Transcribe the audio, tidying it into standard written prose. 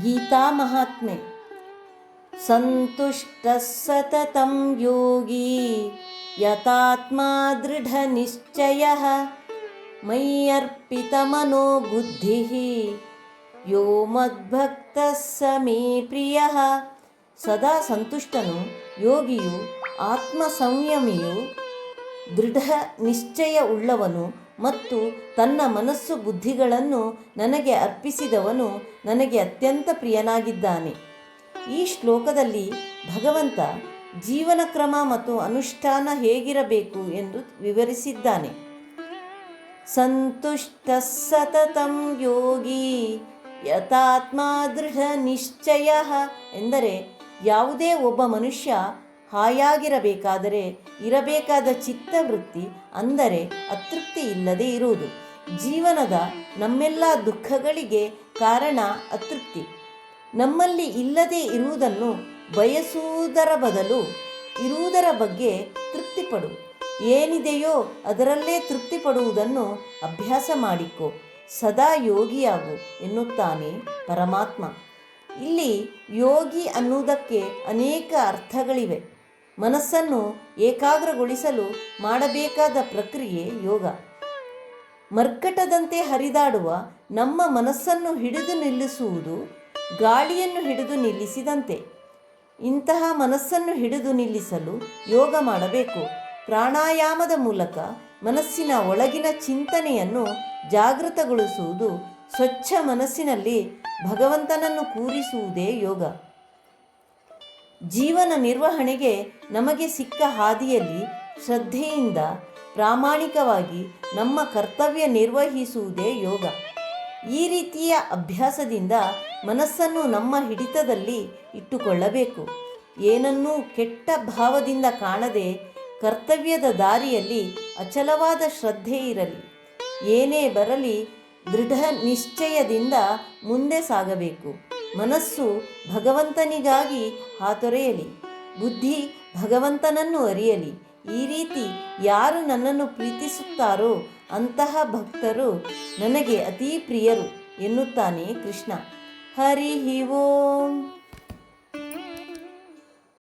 ಗೀತಾ ಮಹಾತ್ಮೆ. ಸಂತುಷ್ಟಃ ಸತತಂ ಯೋಗಿ ಯತಾತ್ಮಾ ದೃಢನಿಶ್ಚಯಃ ಮಯ್ಯರ್ಪಿತಮನೋ ಬುದ್ಧಿಃ ಯೋ ಮದ್ಭಕ್ತಃ ಸ ಮೇ ಪ್ರಿಯಃ. ಸದಾ ಸಂತುಷ್ಟನು, ಯೋಗಿಯು, ಆತ್ಮ ಸಂಯಮಿಯು, ದೃಢ ನಿಶ್ಚಯ ಉಳ್ಳವನು ಮತ್ತು ತನ್ನ ಮನಸ್ಸು ಬುದ್ಧಿಗಳನ್ನು ನನಗೆ ಅರ್ಪಿಸಿದವನು ನನಗೆ ಅತ್ಯಂತ ಪ್ರಿಯನಾಗಿದ್ದಾನೆ. ಈ ಶ್ಲೋಕದಲ್ಲಿ ಭಗವಂತ ಜೀವನ ಕ್ರಮ ಮತ್ತು ಅನುಷ್ಠಾನ ಹೇಗಿರಬೇಕು ಎಂದು ವಿವರಿಸಿದ್ದಾನೆ. ಸಂತುಷ್ಟಃ ಸತತಂ ಯೋಗಿ ಯತಾತ್ಮಾ ದೃಢ ನಿಶ್ಚಯ ಎಂದರೆ ಯಾವುದೇ ಒಬ್ಬ ಮನುಷ್ಯ ಹಾಯಾಗಿರಬೇಕಾದರೆ ಇರಬೇಕಾದ ಚಿತ್ತವೃತ್ತಿ ಅಂದರೆ ಅತೃಪ್ತಿ ಇಲ್ಲದೆ ಇರುವುದು. ಜೀವನದ ನಮ್ಮೆಲ್ಲ ದುಃಖಗಳಿಗೆ ಕಾರಣ ಅತೃಪ್ತಿ. ನಮ್ಮಲ್ಲಿ ಇಲ್ಲದೆ ಇರುವುದನ್ನು ಬಯಸುವುದರ ಬದಲು ಇರುವುದರ ಬಗ್ಗೆ ತೃಪ್ತಿಪಡು. ಏನಿದೆಯೋ ಅದರಲ್ಲೇ ತೃಪ್ತಿಪಡುವುದನ್ನು ಅಭ್ಯಾಸ ಮಾಡಿಕೊ, ಸದಾ ಯೋಗಿಯಾಗು ಎನ್ನುತ್ತಾನೆ ಪರಮಾತ್ಮ. ಇಲ್ಲಿ ಯೋಗಿ ಅನ್ನುವುದಕ್ಕೆ ಅನೇಕ ಅರ್ಥಗಳಿವೆ. ಮನಸ್ಸನ್ನು ಏಕಾಗ್ರಗೊಳಿಸಲು ಮಾಡಬೇಕಾದ ಪ್ರಕ್ರಿಯೆ ಯೋಗ. ಮರ್ಕಟದಂತೆ ಹರಿದಾಡುವ ನಮ್ಮ ಮನಸ್ಸನ್ನು ಹಿಡಿದು ನಿಲ್ಲಿಸುವುದು ಗಾಳಿಯನ್ನು ಹಿಡಿದು ನಿಲ್ಲಿಸಿದಂತೆ. ಇಂತಹ ಮನಸ್ಸನ್ನು ಹಿಡಿದು ನಿಲ್ಲಿಸಲು ಯೋಗ ಮಾಡಬೇಕು. ಪ್ರಾಣಾಯಾಮದ ಮೂಲಕ ಮನಸ್ಸಿನ ಒಳಗಿನ ಚಿಂತನೆಯನ್ನು ಜಾಗೃತಗೊಳಿಸುವುದು, ಸ್ವಚ್ಛ ಮನಸ್ಸಿನಲ್ಲಿ ಭಗವಂತನನ್ನು ಕೂರಿಸುವುದೇ ಯೋಗ. ಜೀವನ ನಿರ್ವಹಣೆಗೆ ನಮಗೆ ಸಿಕ್ಕ ಹಾದಿಯಲ್ಲಿ ಶ್ರದ್ಧೆಯಿಂದ ಪ್ರಾಮಾಣಿಕವಾಗಿ ನಮ್ಮ ಕರ್ತವ್ಯ ನಿರ್ವಹಿಸುವುದೇ ಯೋಗ. ಈ ರೀತಿಯ ಅಭ್ಯಾಸದಿಂದ ಮನಸ್ಸನ್ನು ನಮ್ಮ ಹಿಡಿತದಲ್ಲಿ ಇಟ್ಟುಕೊಳ್ಳಬೇಕು. ಏನನ್ನೂ ಕೆಟ್ಟ ಭಾವದಿಂದ ಕಾಣದೆ ಕರ್ತವ್ಯದ ದಾರಿಯಲ್ಲಿ ಅಚಲವಾದ ಶ್ರದ್ಧೆ ಇರಲಿ. ಏನೇ ಬರಲಿ ದೃಢ ನಿಶ್ಚಯದಿಂದ ಮುಂದೆ ಸಾಗಬೇಕು. ಮನಸ್ಸು ಭಗವಂತನಿಗಾಗಿ ಹಾತೊರೆಯಲಿ, ಬುದ್ಧಿ ಭಗವಂತನನ್ನು ಅರಿಯಲಿ. ಈ ರೀತಿ ಯಾರು ನನ್ನನ್ನು ಪ್ರೀತಿಸುತ್ತಾರೋ ಅಂತಹ ಭಕ್ತರು ನನಗೆ ಅತೀ ಪ್ರಿಯರು ಎನ್ನುತ್ತಾನೆ ಕೃಷ್ಣ. ಹರಿ ಓಂ.